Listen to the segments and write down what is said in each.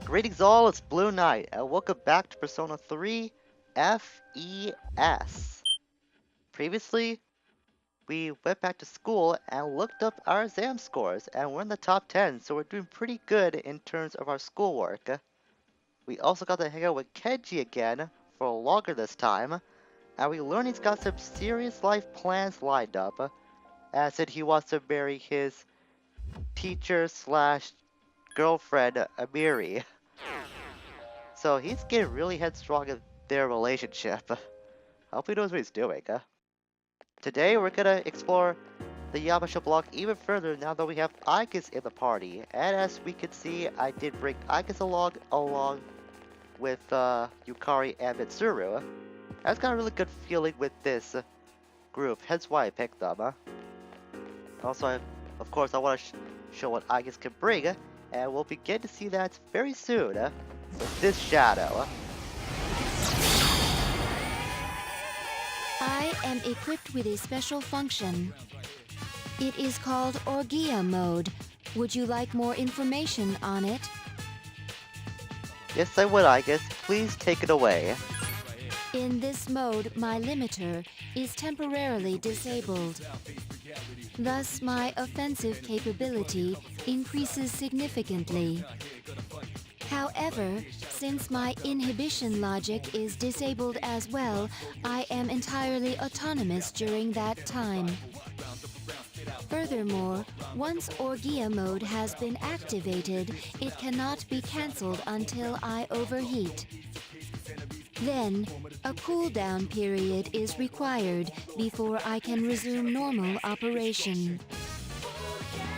Greetings all, it's Blue Knight, and welcome back to Persona 3 FES. Previously, we went back to school and looked up our exam scores, and we're in the top 10, so we're doing pretty good in terms of our schoolwork. We also got to hang out with Kenji again for longer this time, and we learned he's got some serious life plans lined up, as said he wants to marry his teacher slash girlfriend, Amiri. So he's getting really headstrong in their relationship. I hope he knows what he's doing. Today we're gonna explore the Yabbashah block even further now that we have Ikis in the party. And as we can see, I did bring Ikis along with Yukari and Mitsuru. I've got a really good feeling with this group, hence why I picked them. Also, of course, I want to show what Ikis can bring, and we'll begin to see that very soon with this shadow. I am equipped with a special function. It is called Orgia Mode. Would you like more information on it? Yes, I would, Ikis. Please take it away. In this mode, my limiter is temporarily disabled. Thus, my offensive capability increases significantly. However, since my inhibition logic is disabled as well, I am entirely autonomous during that time. Furthermore, once Orgia Mode has been activated, it cannot be cancelled until I overheat. Then, a cooldown period is required before I can resume normal operation.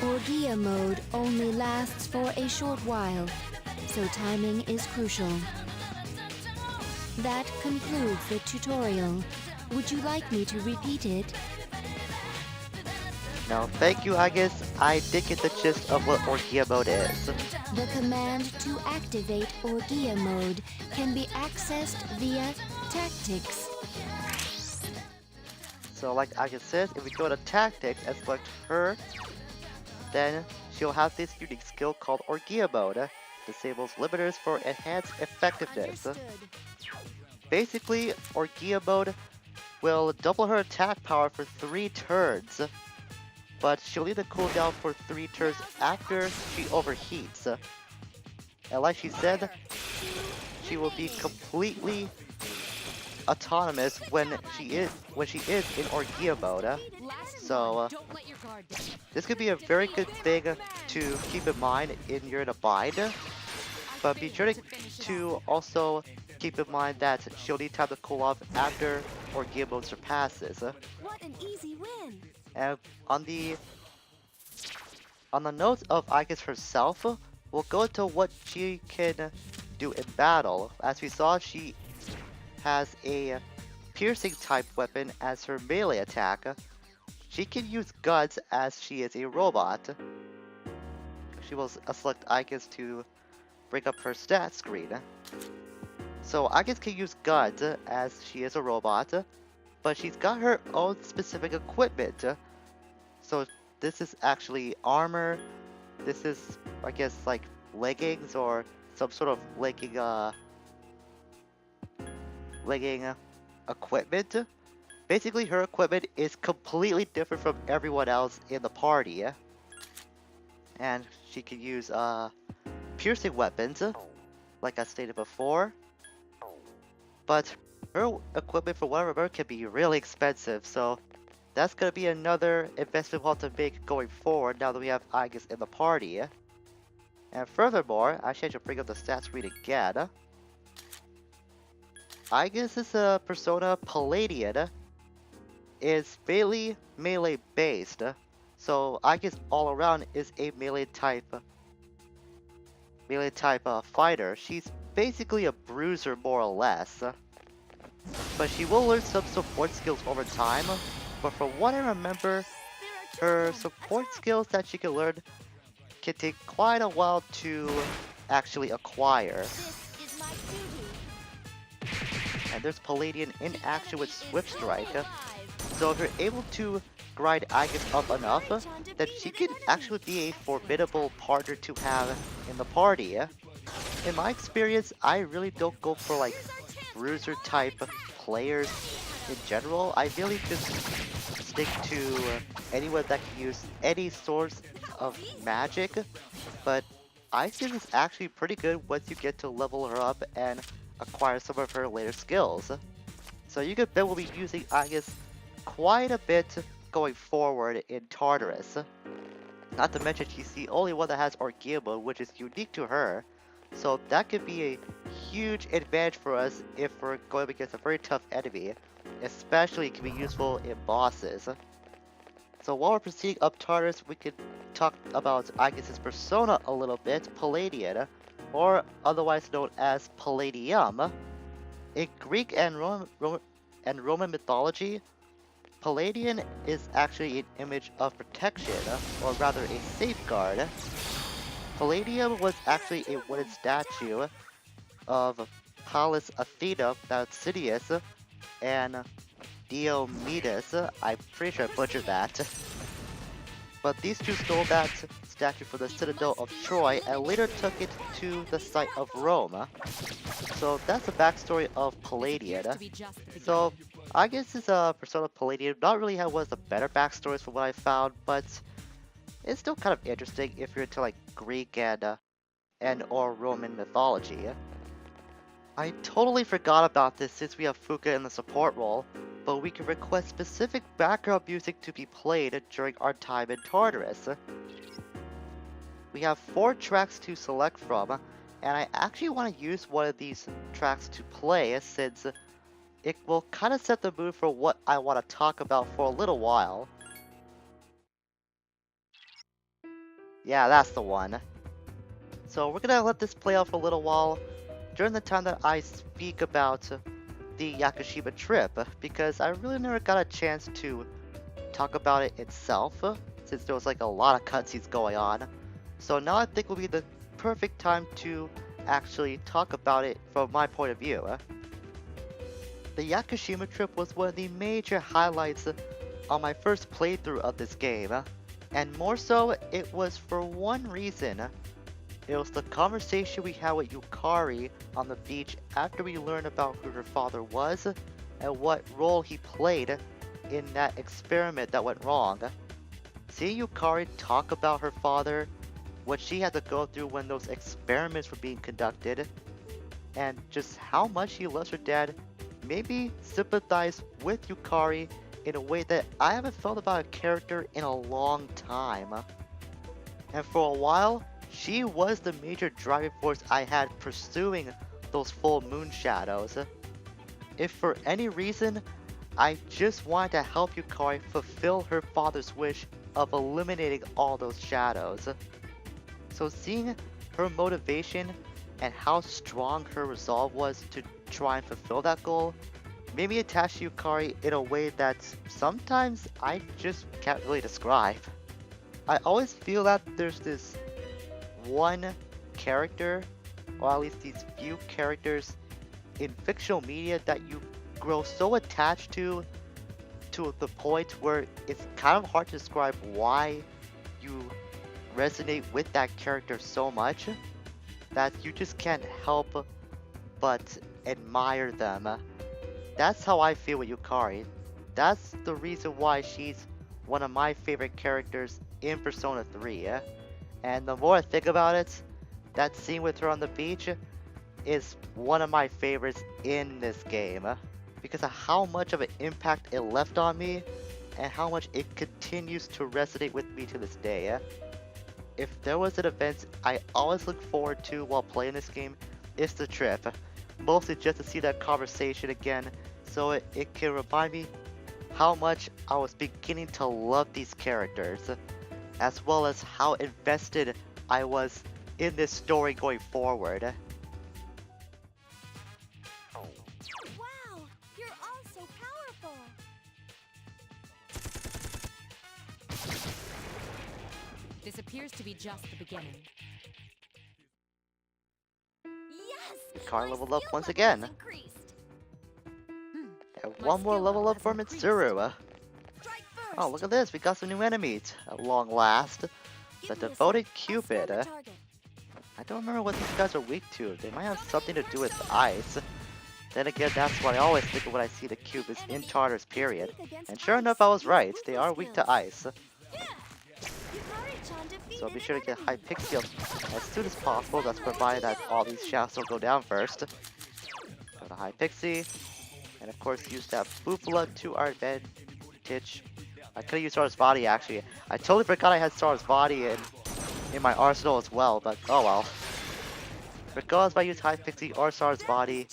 Orgia Mode only lasts for a short while, so timing is crucial. That concludes the tutorial. Would you like me to repeat it? No, thank you, Ikis. I did get the gist of what Orgia Mode is. The command to activate Orgia Mode can be accessed via Tactics. So like Ikis says, if we go to Tactics and select her, then she'll have this unique skill called Orgia Mode. Disables limiters for enhanced effectiveness. Basically, Orgia Mode will double her attack power for 3 turns, but she'll need to cool down for 3 turns after she overheats. And like she said, she will be completely autonomous when she is in Orgia Mode. So this could be a very good thing to keep in mind in your bind. But be sure to also keep in mind that she'll need time to cool off after Orgia Mode surpasses. What an easy win! And on the notes of Ikis herself, we'll go into what she can do in battle. As we saw, she has a piercing type weapon as her melee attack. She can use guns as she is a robot. She will select Ikis to bring up her stat screen. So Ikis can use guns as she is a robot, but she's got her own specific equipment. So this is actually armor. This is, I guess, like leggings or some sort of legging equipment. Basically, her equipment is completely different from everyone else in the party. And she can use piercing weapons, like I stated before. But her equipment, for what I remember, can be really expensive, so that's going to be another investment we'll have to make going forward now that we have Ikis in the party. And furthermore, actually I should bring up the stats screen again. Ikis is a Persona Palladian, is mainly melee based, so Ikis all around is a melee type fighter. She's basically a bruiser more or less, but she will learn some support skills over time. But from what I remember, her support skills that she can learn can take quite a while to actually acquire. And there's Palladian in action with Swift Strike, so if you're able to grind Ikis up enough, then she can actually be a formidable partner to have in the party. in my experience, I really don't go for like bruiser type players in general. I really just stick to anyone that can use any source of magic, but Isis is actually pretty good once you get to level her up and acquire some of her later skills. So you could bet we'll be using Isis quite a bit going forward in Tartarus. Not to mention she's the only one that has Orgia Mode, which is unique to her. So that could be a huge advantage for us if we're going up against a very tough enemy. Especially it can be useful in bosses. So while we're proceeding up Tartarus, we could talk about Aegis' persona a little bit, Palladian, or otherwise known as Palladium. In Greek and Roman mythology, Palladian is actually an image of protection, or rather a safeguard. Palladium was actually a wooden statue of Pallas Athena, Thalcidius, and Diomedes. I'm pretty sure I butchered that. But these two stole that statue from the citadel of Troy and later took it to the site of Rome. So that's the backstory of Palladian. So I guess this persona of Palladian not really have one of the better backstories from what I found, but it's still kind of interesting if you're into like Greek and or Roman mythology. I totally forgot about this since we have Fuuka in the support role, but we can request specific background music to be played during our time in Tartarus. We have 4 tracks to select from, and I actually want to use one of these tracks to play since it will kind of set the mood for what I want to talk about for a little while. Yeah, that's the one. So we're gonna let this play out for a little while during the time that I speak about the Yakushima trip, because I really never got a chance to talk about it itself, since there was like a lot of cutscenes going on. So now I think will be the perfect time to actually talk about it from my point of view. The Yakushima trip was one of the major highlights on my first playthrough of this game, and more so, it was for one reason. It was the conversation we had with Yukari on the beach after we learned about who her father was and what role he played in that experiment that went wrong. Seeing Yukari talk about her father, what she had to go through when those experiments were being conducted, and just how much she loves her dad made me sympathize with Yukari in a way that I haven't felt about a character in a long time. And for a while, she was the major driving force I had pursuing those full moon shadows. If for any reason, I just wanted to help Yukari fulfill her father's wish of eliminating all those shadows. So seeing her motivation and how strong her resolve was to try and fulfill that goal made me attached to Yukari in a way that sometimes I just can't really describe. I always feel that there's this one character, or at least these few characters in fictional media that you grow so attached to the point where it's kind of hard to describe why you resonate with that character so much that you just can't help but admire them. That's how I feel with Yukari. That's the reason why she's one of my favorite characters in Persona 3. And the more I think about it, that scene with her on the beach is one of my favorites in this game because of how much of an impact it left on me and how much it continues to resonate with me to this day. If there was an event I always look forward to while playing this game, it's the trip. Mostly just to see that conversation again so it can remind me how much I was beginning to love these characters, as well as how invested I was in this story going forward. Wow! You're all so powerful! This appears to be just the beginning. Yes! Yukari My leveled up skill once level has again. increased. And My one more skill level level up has for increased. Mitsuru. Strike first. Oh, look at this, we got some new enemies at long last. Give The me a devoted sec. I'll scan Cupid. the target. I don't remember what these guys are weak to. They might have something to do with ice. Then again, that's what I always think of when I see the cube is in Tartarus, period. And sure enough, I was right. They are weak to ice. So be sure to get High Pixie up as soon as possible. That's provided that all these shafts will go down first. Go to High Pixie. And of course, use that Bufala to our advantage. I could have used Star's Body actually. I totally forgot I had Star's Body in my arsenal as well, but oh well. Regardless if I use High Pixie or Star's Body,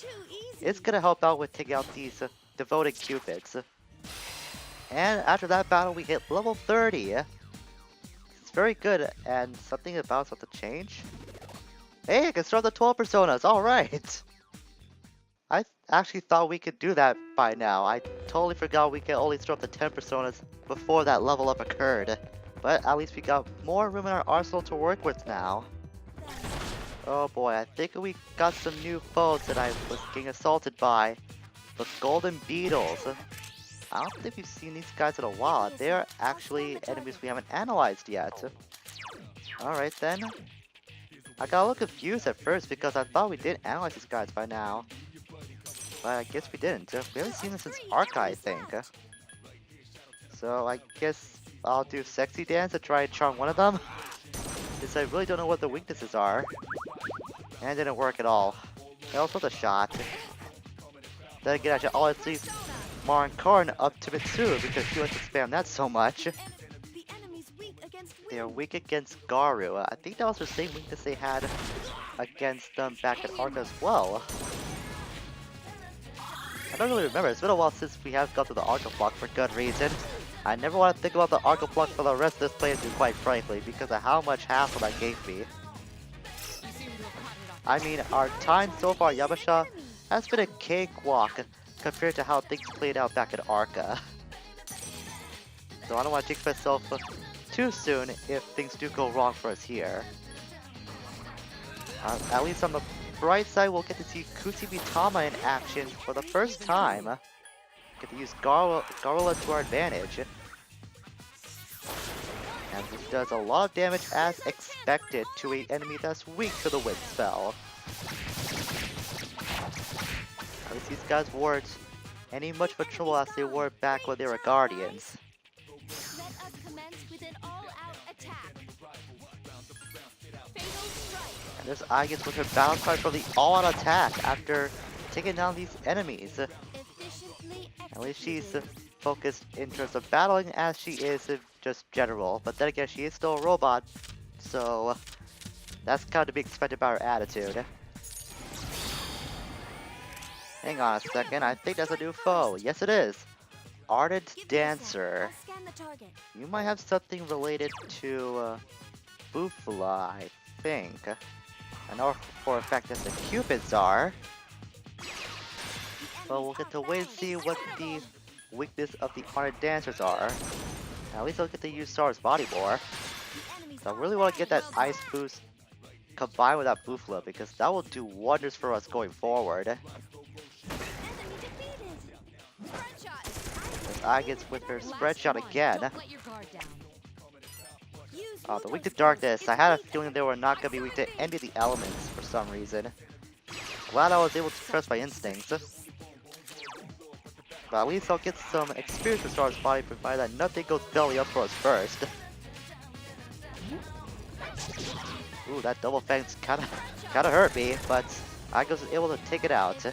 it's gonna help out with taking out these devoted cupids. And after that battle, we hit level 30. It's very good, and something about to change. Hey, I can start the 12 personas, alright! I actually thought we could do that by now. I totally forgot we could only start the 10 personas before that level up occurred. But at least we got more room in our arsenal to work with now. Oh boy, I think we got some new foes that I was getting assaulted by. The Golden Beetles. I don't think we've seen these guys in a while. They're actually enemies we haven't analyzed yet. Alright then. I got a little confused at first because I thought we did analyze these guys by now. But I guess we didn't. We haven't seen them since Arca, I think. So I guess I'll do Sexy Dance to try and charm one of them. Since I really don't know what the weaknesses are. And it didn't work at all. It also was a shot. Then again, I should always leave Marin Karn up to Mitsuru because he likes to spam that so much. They are weak against Garu. I think that was the same weakness they had against them back at Arca as well. I don't really remember. It's been a while since we have gone to the Arca block for good reason. I never want to think about the Arca block for the rest of this playthrough, quite frankly, because of how much hassle that gave me. I mean, our time so far at Yabbashah has been a cakewalk compared to how things played out back at Arca. So I don't want to jinx myself too soon if things do go wrong for us here. At least on the bright side, we'll get to see Kusimitama in action for the first time. Get to use Garula to our advantage. And this does a lot of damage as expected to an enemy that's weak to the wind spell. At least these guys weren't any much of a trouble as they were back when they were Guardians. And there's Aegis with her battle card for the all-out attack after taking down these enemies. At least she's focused in terms of battling as she is just general. But then again, she is still a robot, so that's kind of to be expected by her attitude. Hang on a second, I think that's a new foe. Yes, it is. Ardent Dancer. You might have something related to Bufala, I think. I know for a fact that the Cupids are. But we'll get to wait and see what the weakness of the Ardent Dancers are. At least I'll get to use Star's Body more. So I really want to get that Ice Boost combined with that Bufala because that will do wonders for us going forward. Aegis with her spread shot again. The weak to darkness. I had a feeling they were not going to be weak to any of the elements for some reason. Glad I was able to trust my instincts. But at least I'll get some experience with Star's Body provided that nothing goes belly up for us first. Ooh, that double fang's kinda hurt me, but I was able to take it out.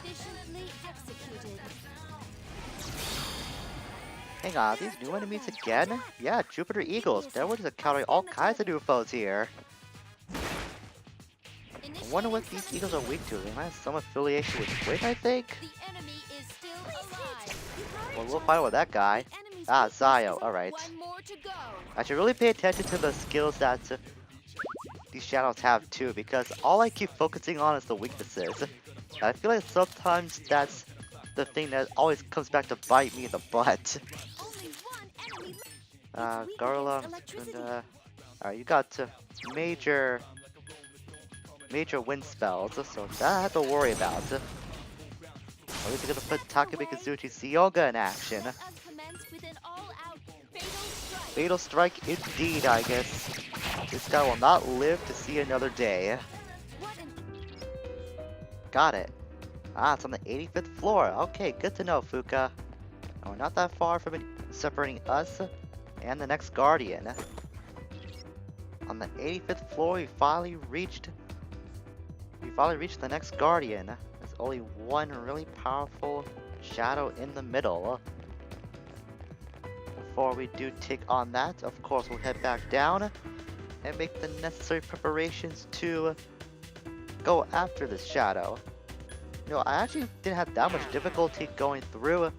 Hang on, these new enemies again? Yeah, Jupiter Eagles. Now we're just encountering all kinds of new foes here. I wonder what these Eagles are weak to. They might have some affiliation with Wind, I think? Well, we'll find out with that guy. Ah, Zayo, alright. I should really pay attention to the skills that these shadows have too, because all I keep focusing on is the weaknesses. I feel like sometimes that's the thing that always comes back to bite me in the butt. Garla, alright, you got major wind spells, so that I have to worry about. At least we're gonna put Takumi Kazuchi's Yoga in action. Fatal Strike indeed, I guess. This guy will not live to see another day. Got it. Ah, it's on the 85th floor. Okay, good to know, Fuuka. And we're not that far from it separating us and the next Guardian. On the 85th floor, we finally reached the next Guardian. There's only one really powerful shadow in the middle. Before we do take on that, of course, we'll head back down and make the necessary preparations to go after this shadow. You know, I actually didn't have that much difficulty going through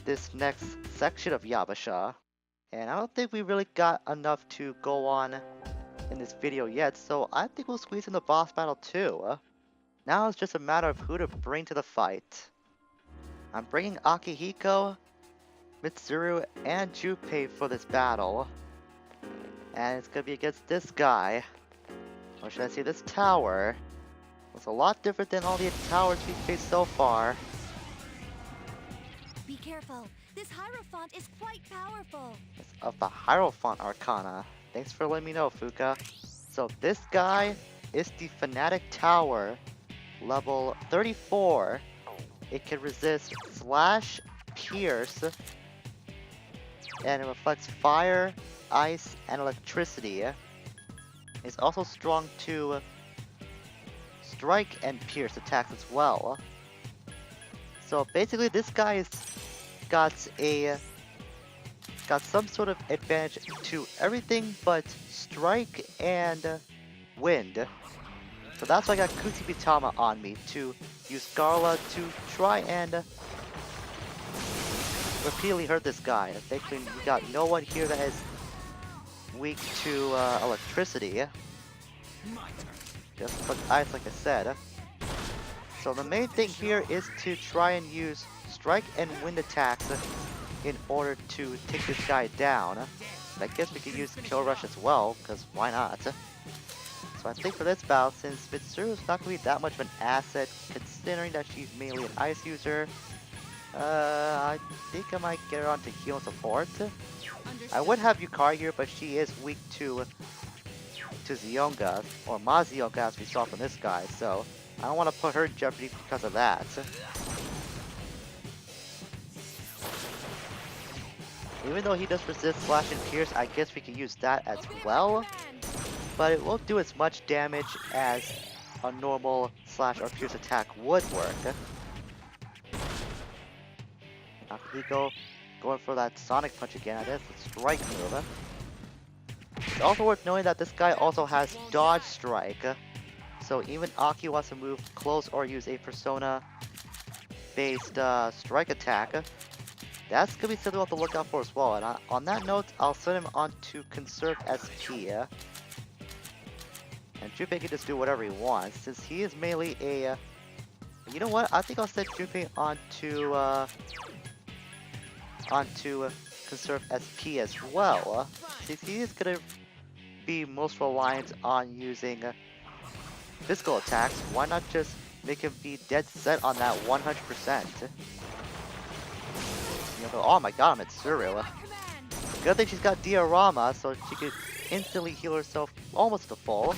this next section of Yabbashah, and I don't think we really got enough to go on in this video yet, so I think we'll squeeze in the boss battle too. Now it's just a matter of who to bring to the fight. I'm bringing Akihiko, Mitsuru, and Junpei for this battle, and it's gonna be against this guy, or should I say this tower. It's a lot different than all the towers we've faced so far. Be careful. This Heirophant is quite powerful. It's of the Heirophant Arcana. Thanks for letting me know, Fuuka. So this guy is the Fanatic Tower, level 34. It can resist Slash, Pierce, and it reflects fire, ice, and electricity. It's also strong to strike and pierce attacks as well. So basically this guy is got some sort of advantage to everything but strike and wind. So that's why I got Kusibitama on me to use Scarla to try and repeatedly hurt this guy. Thankfully we got no one here that is weak to electricity. Just like ice, like I said. So the main thing here is to try and use strike and wind attacks in order to take this guy down. And I guess we could use Kill Rush as well, because why not? So I think for this battle, since Mitsuru is not going to be that much of an asset, considering that she's mainly an ice user, I think I might get her onto heal and support. I would have Yukari here, but she is weak to Zionga, or Mazionga as we saw from this guy, so I don't want to put her in jeopardy because of that. Even though he does resist Slash and Pierce, I guess we can use that as well, but it won't do as much damage as a normal Slash or Pierce attack would work. Akihiko going for that Sonic Punch again. That's a strike move. It's also worth knowing that this guy also has Dodge Strike. So even Aki wants to move close or use a Persona-based strike attack, that's going to be something we'll have to look out for as well. And on that note, I'll send him on to conserve SP. And Junpei can just do whatever he wants, since he is mainly a... you know what? I think I'll send Junpei onto conserve SP as well, since he is going to be most reliant on using physical attacks. Why not just make him be dead set on that 100%? Oh my god, Mitsuru. Good thing she's got Diorama, so she could instantly heal herself almost to full.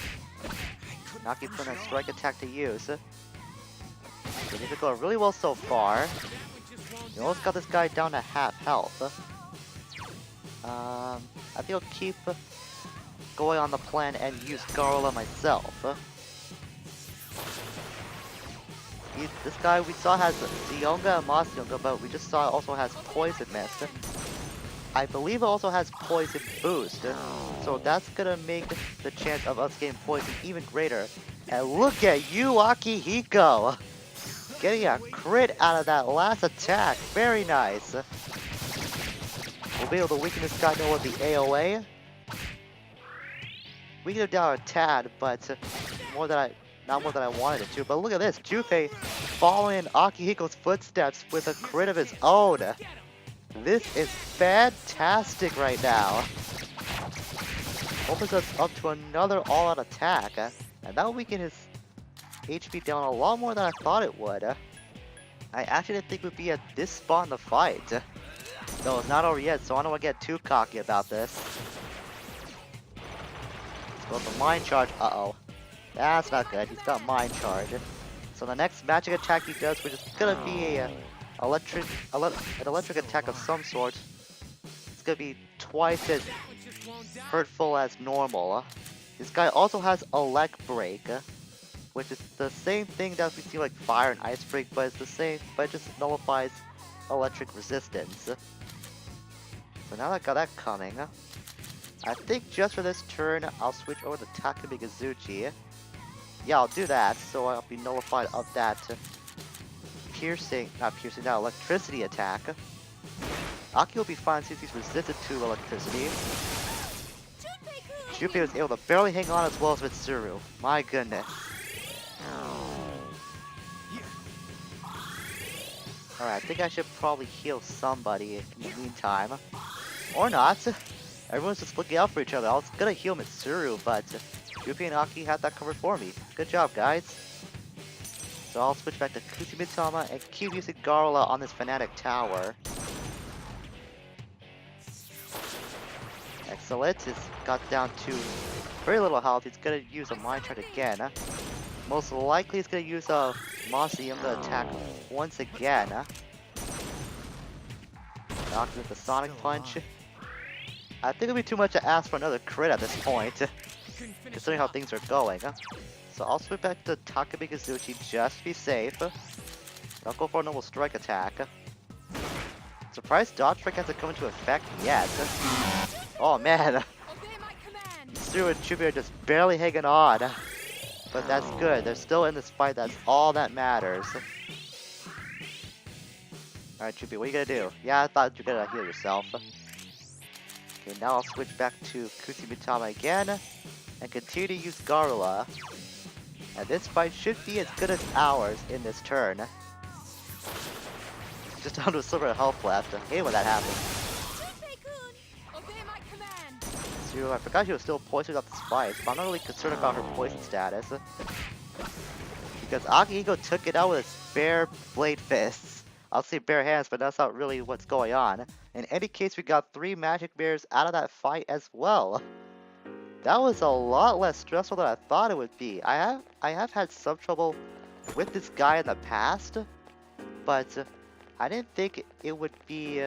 Naki put a strike attack to use. So this is going really well so far. You almost got this guy down to half health. I think I'll keep going on the plan and use Garla myself. This guy we saw has Zionga and Mazionga, but we just saw it also has Poison Mist. I believe it also has Poison Boost, so that's gonna make the chance of us getting poisoned even greater. And look at you, Akihiko! Getting a crit out of that last attack. Very nice. We'll be able to weaken this guy down with the AOA. Weaken him down a tad, but not more than I wanted it to. But look at this, Junpei following in Akihiko's footsteps with a crit of his own. This is fantastic right now. Opens us up to another all-out attack, and that will weaken his HP down a lot more than I thought it would. I actually didn't think we'd be at this spot in the fight. No, it's not over yet, so I don't want to get too cocky about this. Let's go with the Mind Charge. Uh-oh. That's not good. He's got Mind Charge. So the next magic attack he does, which is gonna be an electric attack of some sort, it's gonna be twice as hurtful as normal. This guy also has a leg break, which is the same thing that we see like fire and ice break, but it's the same, but it just nullifies electric resistance. So now that I got that coming, I think just for this turn, I'll switch over to Takumi Gazuchi. Yeah, I'll do that, so I'll be nullified of that electricity attack. Aki will be fine since he's resistant to electricity. Junpei was able to barely hang on as well as Mitsuru. My goodness. Alright, I think I should probably heal somebody in the meantime. Or not. Everyone's just looking out for each other. I was gonna heal Mitsuru, but Junpei and Aki had that covered for me. Good job, guys. So I'll switch back to Kusumitama and keep using Garla on this Fanatic tower. Excellent. He's got down to very little health. He's gonna use a Mind Charge again. Most likely he's gonna use a Mausoleum to attack once again. Knocked with the Sonic Punch. I think it'll be too much to ask for another crit at this point, considering how things are going. So I'll switch back to Takumi Kazuchi just to be safe. I'll go for a normal strike attack. Surprised dodge strike hasn't come into effect yet. Oh man, Mitsuru and Junpei are just barely hanging on. But that's good, they're still in this fight, that's all that matters. Alright Junpei, what are you gonna do? Yeah, I thought you were gonna heal yourself. Okay, now I'll switch back to Kusumitama again, and continue to use Garula. And this fight should be as good as ours in this turn. Just down to a silver health left. I hate when that happens. I forgot she was still poisoned about this fight, but I'm not really concerned about her poison status. Because Akihiko took it out with his bare blade fists. I'll say bare hands, but that's not really what's going on. In any case, we got 3 magic mirrors out of that fight as well. That was a lot less stressful than I thought it would be. I have had some trouble with this guy in the past, but I didn't think it would be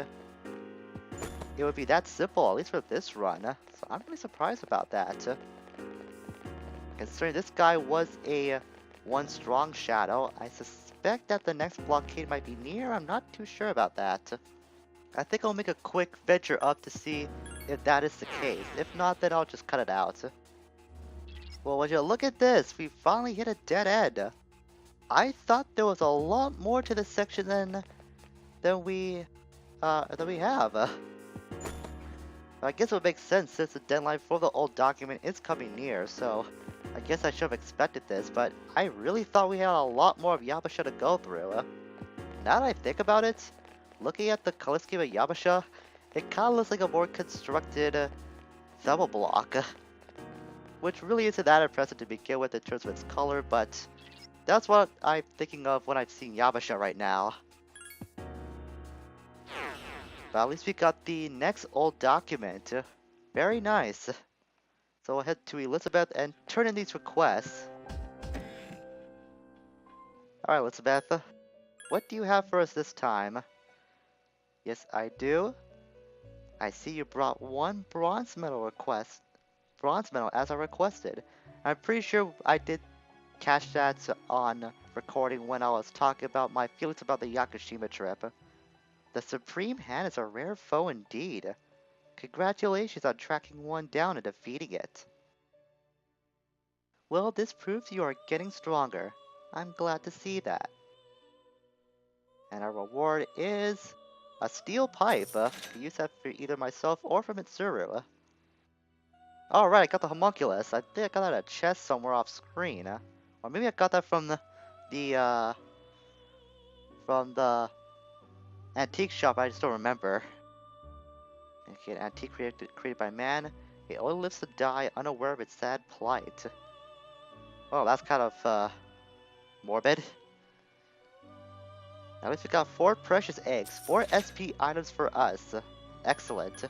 that simple, at least for this run. So I'm really surprised about that. Considering this guy was a 1 strong shadow, I suspect that the next blockade might be near. I'm not too sure about that. I think I'll make a quick venture up to see if that is the case. If not, then I'll just cut it out. Well, would you look at this? We finally hit a dead end. I thought there was a lot more to this section than we have. I guess it would make sense since the deadline for the old document is coming near, so I guess I should have expected this, but I really thought we had a lot more of Yabbashah to go through. Now that I think about it, looking at the color scheme of Yabbashah, it kind of looks like a more constructed double block, which really isn't that impressive to begin with in terms of its color, but that's what I'm thinking of when I'm seeing Yabbashah right now. But at least we got the next old document. Very nice. So we'll head to Elizabeth and turn in these requests. Alright, Elizabeth. What do you have for us this time? Yes, I do. I see you brought 1 bronze medal as I requested. I'm pretty sure I did catch that on recording when I was talking about my feelings about the Yakushima trip. The Supreme Hand is a rare foe indeed. Congratulations on tracking 1 down and defeating it. Well, this proves you are getting stronger. I'm glad to see that. And our reward is a steel pipe. Use that for either myself or for Mitsuru. Alright, I got the homunculus. I think I got that at a chest somewhere off screen. Or maybe I got that from the antique shop, I just don't remember. Okay, an antique created by man. It only lives to die unaware of its sad plight. Well, that's kind of morbid. At least we got 4 precious eggs, 4 SP items for us. Excellent.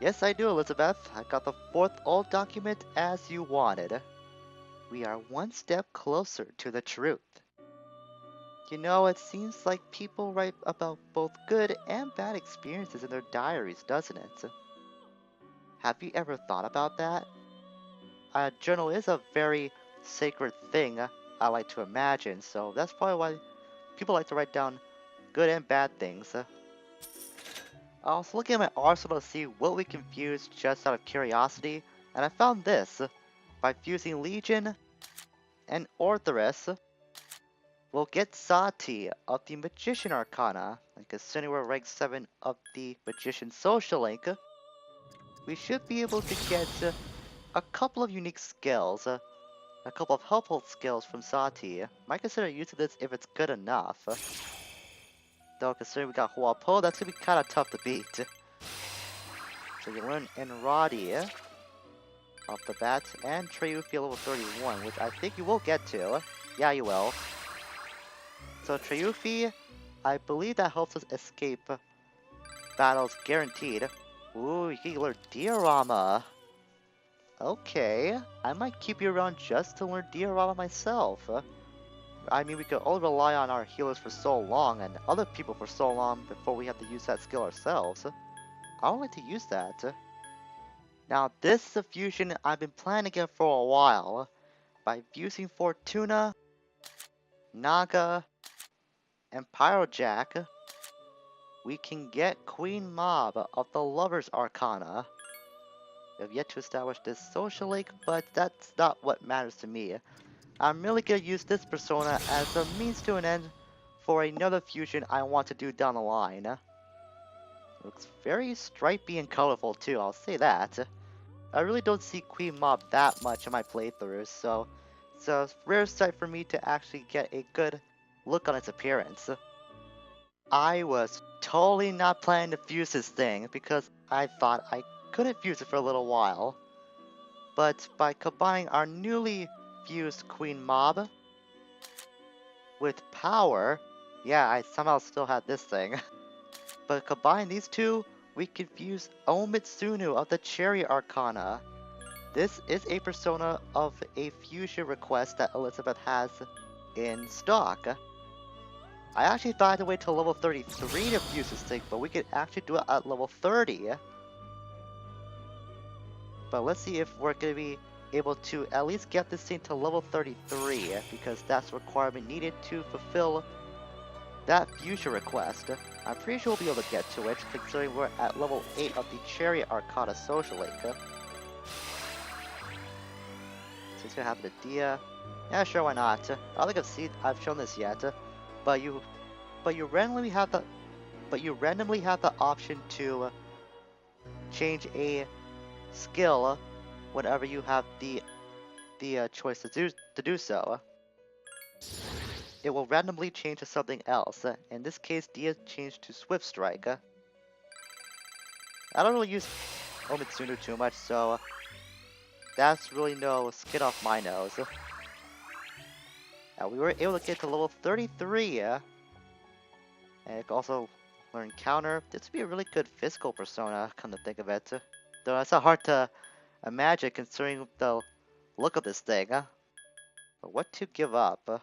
Yes, I do, Elizabeth. I got the 4th old document as you wanted. We are 1 step closer to the truth. You know, it seems like people write about both good and bad experiences in their diaries, doesn't it? Have you ever thought about that? A journal is a very sacred thing, I like to imagine, so that's probably why people like to write down good and bad things. I was looking at my arsenal to see what we can fuse just out of curiosity, and I found this. By fusing Legion and Ortherus, we'll get Sati of the Magician Arcana, and considering we're rank 7 of the Magician Social Link, we should be able to get a couple of unique skills, a couple of helpful skills from Sati. Might consider using this if it's good enough. Though considering we got Huapo, that's gonna be kinda tough to beat. So you learn Enradi off the bat, and Treyufi level 31, which I think you will get to. Yeah, you will. So Treyufi, I believe that helps us escape battles guaranteed. Ooh, you can learn Diorama. Okay, I might keep you around just to learn Diorama myself. I mean, we could all rely on our healers for so long, and other people for so long before we have to use that skill ourselves. I would like to use that. Now, this is a fusion I've been planning it for a while. By fusing Fortuna, Naga, and Pyrojack, we can get Queen Mob of the Lover's Arcana. We have yet to establish this social link, but that's not what matters to me. I'm really gonna use this persona as a means to an end for another fusion I want to do down the line. Looks very stripy and colorful too, I'll say that. I really don't see Queen Mob that much in my playthroughs, so it's a rare sight for me to actually get a good look on its appearance. I was totally not planning to fuse this thing because I thought I couldn't fuse it for a little while. But by combining our newly fused Queen Mob with power, yeah, I somehow still had this thing. But combine these two, we can fuse Omid Sunu of the Cherry Arcana. This is a persona of a fusion request that Elizabeth has in stock. I actually thought I had to wait till level 33 to fuse this thing, but we could actually do it at level 30. But let's see if we're going to be able to at least get this thing to level 33, because that's the requirement needed to fulfill that fusion request. I'm pretty sure we'll be able to get to it, considering we're at level 8 of the Cherry Arcana Social Link. So it's gonna happen to Dia. Yeah, sure, why not? I don't think I've shown this yet, but you randomly have the option to change a skill whenever you have the choice to do so. It will randomly change to something else. In this case, Dia changed to Swift Strike. I don't really use Omid Sunu too much, so that's really no skin off my nose. Now we were able to get to level 33, and it can also learn Counter. This would be a really good physical persona, come to think of it. Though that's not hard to imagine considering the look of this thing. But what to give up?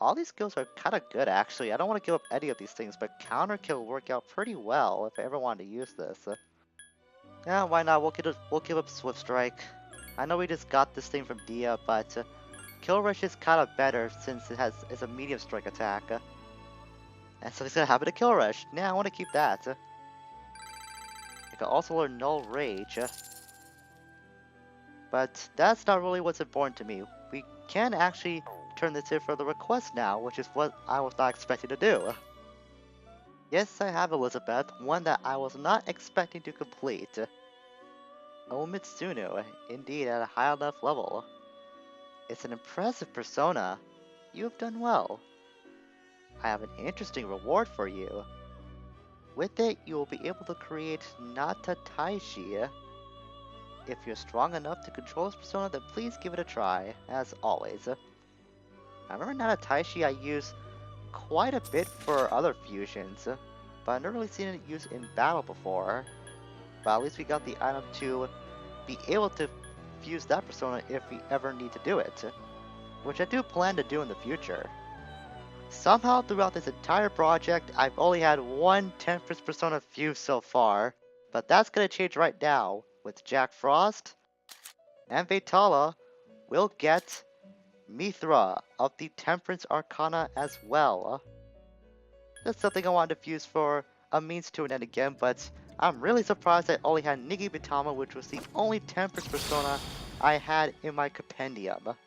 All these skills are kind of good actually. I don't want to give up any of these things, but Counter can work out pretty well if I ever wanted to use this. Yeah, why not? We'll give up Swift Strike. I know we just got this thing from Dia, but Kill Rush is kind of better since it's a medium strike attack. And so it's gonna happen to Kill Rush. Yeah, I want to keep that. I can also learn Null Rage. But that's not really what's important to me. We can actually turn this in for the request now, which is what I was not expecting to do. Yes, I have Elizabeth, one that I was not expecting to complete. Oh, Mitsuru, indeed at a high enough level. It's an impressive persona. You have done well. I have an interesting reward for you. With it, you will be able to create Nata Taishi. If you're strong enough to control this persona, then please give it a try, as always. I remember Nata Taishi I used quite a bit for other fusions, but I've never really seen it used in battle before. But at least we got the item to be able to fuse that persona if we ever need to do it, which I do plan to do in the future. Somehow throughout this entire project, I've only had one Temptress persona fuse so far, but that's gonna change right now with Jack Frost and Vatala will get Mithra of the Temptress Arcana as well. That's something I wanted to fuse for a means to an end again, but I'm really surprised I only had Nigi Bitama, which was the only Temptress persona I had in my compendium. But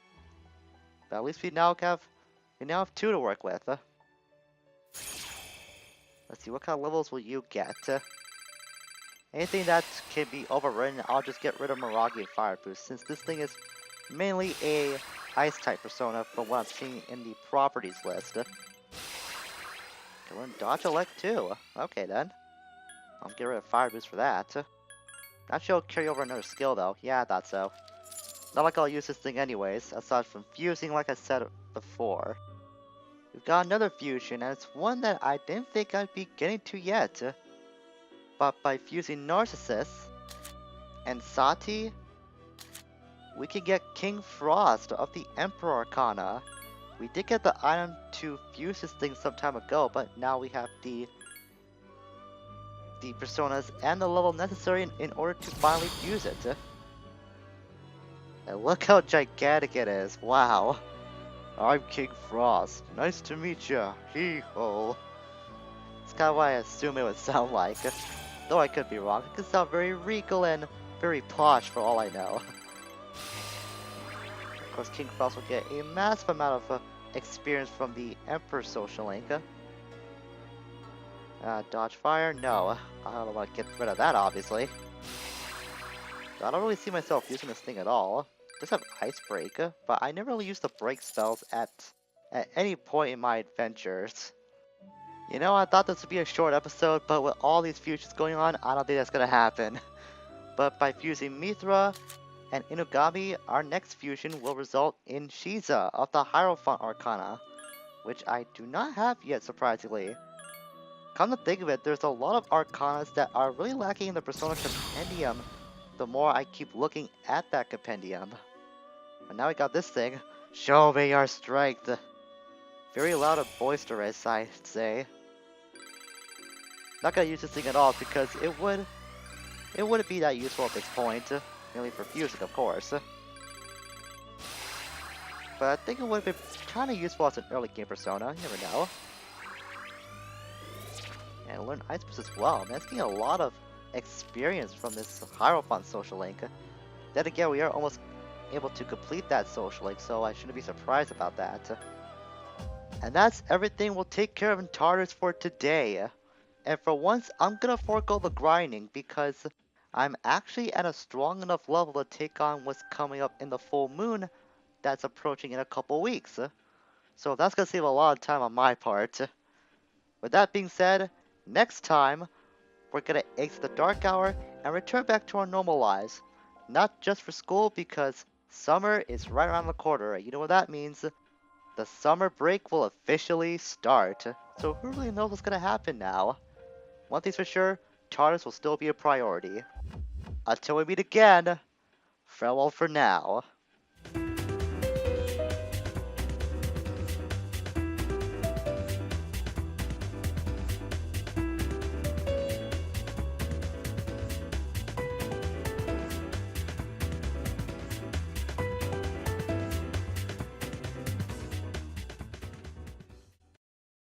at least we now have two to work with. Let's see, what kind of levels will you get? Anything that can be overridden, I'll just get rid of Miragi and Fire Boost, since this thing is mainly a Ice-type persona from what I'm seeing in the properties list. Can learn Dodge Elect too. Okay then. I'll get rid of Fire Boost for that. Actually, I'll carry over another skill though. Yeah, I thought so. Not like I'll use this thing anyways, aside from fusing like I said before. We've got another fusion, and it's one that I didn't think I'd be getting to yet. But by fusing Narcissus and Sati, we can get King Frost of the Emperor Arcana. We did get the item to fuse this thing some time ago, but now we have the personas and the level necessary in order to finally fuse it. And look how gigantic it is, wow. I'm King Frost, nice to meet ya, hee-ho. It's kind of what I assume it would sound like. Though I could be wrong, it could sound very regal and very posh for all I know. Of course, King Frost will get a massive amount of experience from the Emperor social link. Dodge fire? No. I don't want to get rid of that, obviously. I don't really see myself using this thing at all. Just have Ice Break, but I never really used the break spells at any point in my adventures. You know, I thought this would be a short episode, but with all these fusions going on, I don't think that's gonna happen. But by fusing Mithra and Inugami, our next fusion will result in Shiza of the Heirophant Arcana, which I do not have yet, surprisingly. Come to think of it, there's a lot of Arcanas that are really lacking in the Persona Compendium the more I keep looking at that compendium. And now we got this thing. Show me your strength. Very loud and boisterous, I'd say. Not gonna use this thing at all because it wouldn't be that useful at this point. Merely for fusing, of course. But I think it would have been kind of useful as an early game persona, you never know. And learn Ice Boost as well. Man, it's getting a lot of experience from this Hierophant social link. Then again, we are almost able to complete that social link, so I shouldn't be surprised about that. And that's everything we'll take care of in Tartarus for today. And for once, I'm gonna forego the grinding because I'm actually at a strong enough level to take on what's coming up in the full moon that's approaching in a couple weeks. So that's gonna save a lot of time on my part. With that being said, next time, we're gonna exit the dark hour and return back to our normal lives. Not just for school, because summer is right around the corner. You know what that means? The summer break will officially start. So who really knows what's gonna happen now? One thing's for sure, Tartarus will still be a priority. Until we meet again, farewell for now.